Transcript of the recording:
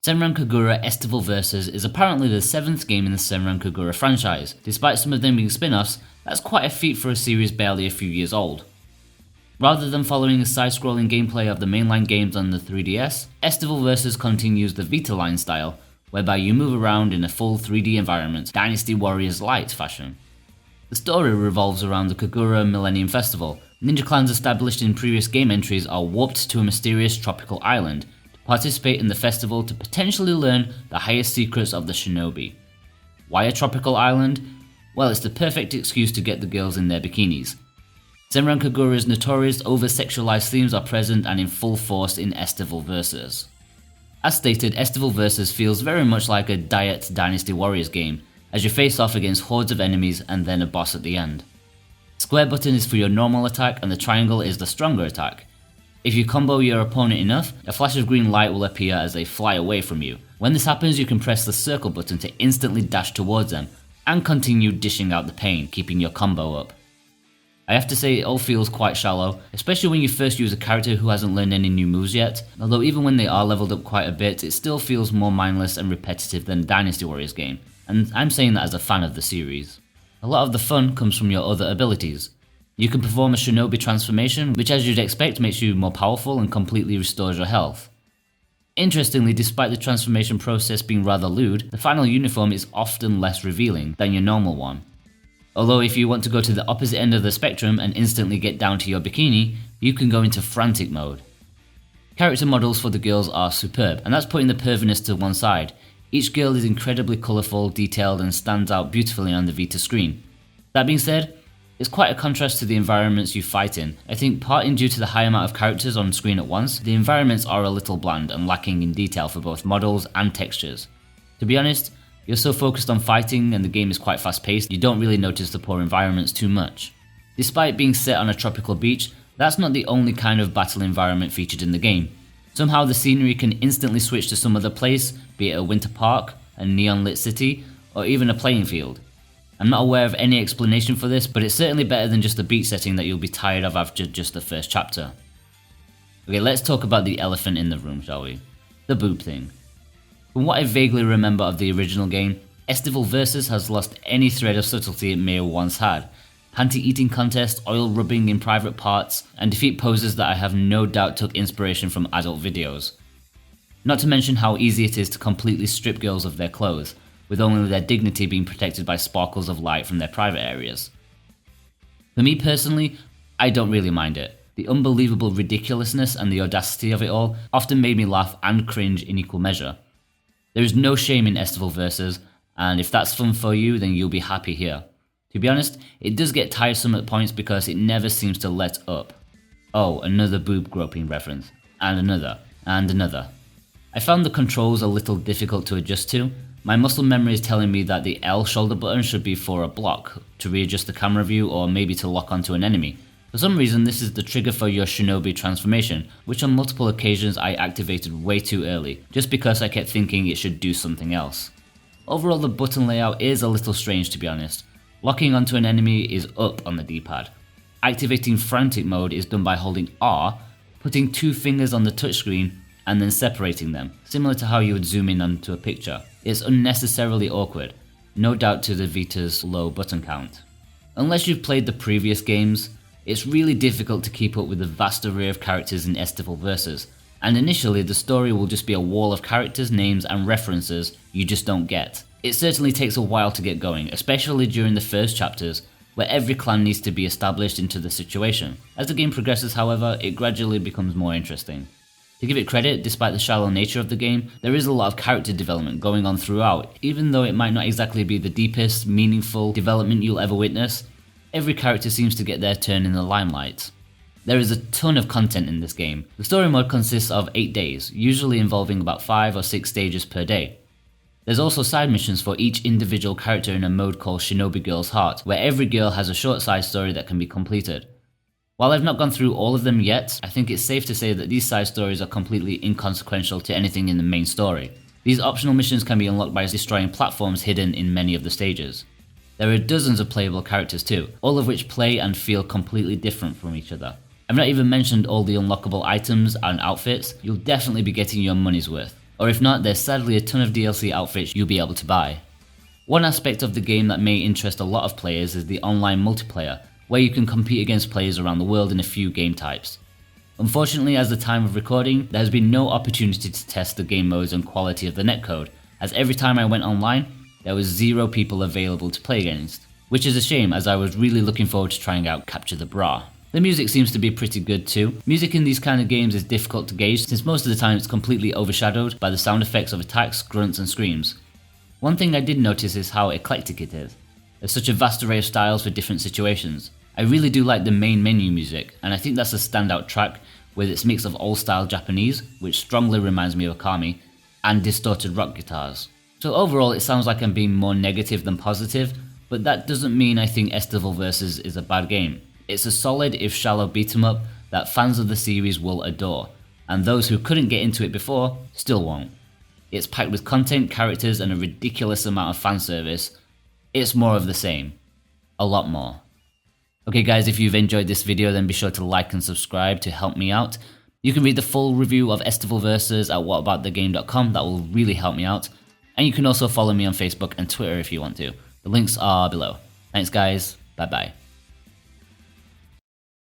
Senran Kagura Estival Versus is apparently the 7th game in the Senran Kagura franchise. Despite some of them being spin-offs, that's quite a feat for a series barely a few years old. Rather than following the side-scrolling gameplay of the mainline games on the 3DS, Estival Versus continues the Vita line style, whereby you move around in a full 3D environment, Dynasty Warriors Light fashion. The story revolves around the Kagura Millennium Festival. Ninja clans established in previous game entries are warped to a mysterious tropical island to participate in the festival to potentially learn the highest secrets of the shinobi. Why a tropical island? Well, it's the perfect excuse to get the girls in their bikinis. Senran Kagura's notorious over-sexualized themes are present and in full force in Estival Versus. As stated, Estival Versus feels very much like a Diet Dynasty Warriors game, as you face off against hordes of enemies and then a boss at the end. Square button is for your normal attack and the triangle is the stronger attack. If you combo your opponent enough, a flash of green light will appear as they fly away from you. When this happens, you can press the circle button to instantly dash towards them and continue dishing out the pain, keeping your combo up. I have to say it all feels quite shallow, especially when you first use a character who hasn't learned any new moves yet, although even when they are leveled up quite a bit, it still feels more mindless and repetitive than a Dynasty Warriors game, and I'm saying that as a fan of the series. A lot of the fun comes from your other abilities. You can perform a shinobi transformation, which as you'd expect makes you more powerful and completely restores your health. Interestingly, despite the transformation process being rather lewd, the final uniform is often less revealing than your normal one. Although if you want to go to the opposite end of the spectrum and instantly get down to your bikini, you can go into frantic mode. Character models for the girls are superb, and that's putting the perviness to one side. Each girl is incredibly colourful, detailed, and stands out beautifully on the Vita screen. That being said, it's quite a contrast to the environments you fight in. I think partly due to the high amount of characters on screen at once, the environments are a little bland and lacking in detail for both models and textures. To be honest, you're so focused on fighting and the game is quite fast paced, you don't really notice the poor environments too much. Despite being set on a tropical beach, that's not the only kind of battle environment featured in the game. Somehow the scenery can instantly switch to some other place, be it a winter park, a neon lit city, or even a playing field. I'm not aware of any explanation for this, but it's certainly better than just the beach setting that you'll be tired of after just the first chapter. Okay, let's talk about the elephant in the room, shall we? The boob thing. From what I vaguely remember of the original game, Estival Versus has lost any thread of subtlety it may have once had. Panty eating contests, oil rubbing in private parts, and defeat poses that I have no doubt took inspiration from adult videos. Not to mention how easy it is to completely strip girls of their clothes, with only their dignity being protected by sparkles of light from their private areas. For me personally, I don't really mind it. The unbelievable ridiculousness and the audacity of it all often made me laugh and cringe in equal measure. There is no shame in Estival Versus, and if that's fun for you, then you'll be happy here. To be honest, it does get tiresome at points because it never seems to let up. Oh, another boob groping reference. And another. And another. I found the controls a little difficult to adjust to. My muscle memory is telling me that the L shoulder button should be for a block, to readjust the camera view or maybe to lock onto an enemy. For some reason this is the trigger for your shinobi transformation, which on multiple occasions I activated way too early, just because I kept thinking it should do something else. Overall the button layout is a little strange to be honest. Locking onto an enemy is up on the D-pad. Activating frantic mode is done by holding R, putting 2 fingers on the touchscreen and then separating them, similar to how you would zoom in onto a picture. It's unnecessarily awkward, no doubt to the Vita's low button count. Unless you've played the previous games, it's really difficult to keep up with the vast array of characters in Estival Versus, and initially the story will just be a wall of characters, names and references you just don't get. It certainly takes a while to get going, especially during the first chapters, where every clan needs to be established into the situation. As the game progresses however, it gradually becomes more interesting. To give it credit, despite the shallow nature of the game, there is a lot of character development going on throughout. Even though it might not exactly be the deepest, meaningful development you'll ever witness, every character seems to get their turn in the limelight. There is a ton of content in this game. The story mode consists of 8 days, usually involving about 5 or 6 stages per day. There's also side missions for each individual character in a mode called Shinobi Girl's Heart, where every girl has a short side story that can be completed. While I've not gone through all of them yet, I think it's safe to say that these side stories are completely inconsequential to anything in the main story. These optional missions can be unlocked by destroying platforms hidden in many of the stages. There are dozens of playable characters too, all of which play and feel completely different from each other. I've not even mentioned all the unlockable items and outfits. You'll definitely be getting your money's worth. or if not, there's sadly a ton of DLC outfits you'll be able to buy. One aspect of the game that may interest a lot of players is the online multiplayer, where you can compete against players around the world in a few game types. Unfortunately, as the time of recording, there has been no opportunity to test the game modes and quality of the netcode, as every time I went online, there was 0 people available to play against, which is a shame as I was really looking forward to trying out Capture the Bra. The music seems to be pretty good too. Music in these kind of games is difficult to gauge since most of the time it's completely overshadowed by the sound effects of attacks, grunts and screams. One thing I did notice is how eclectic it is. There's such a vast array of styles for different situations. I really do like the main menu music, and I think that's a standout track with its mix of old style Japanese, which strongly reminds me of Okami, and distorted rock guitars. So overall it sounds like I'm being more negative than positive, but that doesn't mean I think Estival Vs is a bad game. It's a solid if shallow beat 'em up that fans of the series will adore, and those who couldn't get into it before still won't. It's packed with content, characters and a ridiculous amount of fan service. It's more of the same. A lot more. Okay guys, if you've enjoyed this video then be sure to like and subscribe to help me out. You can read the full review of Estival Vs at whataboutthegame.com, that will really help me out. And you can also follow me on Facebook and Twitter if you want to. The links are below. Thanks guys, bye bye.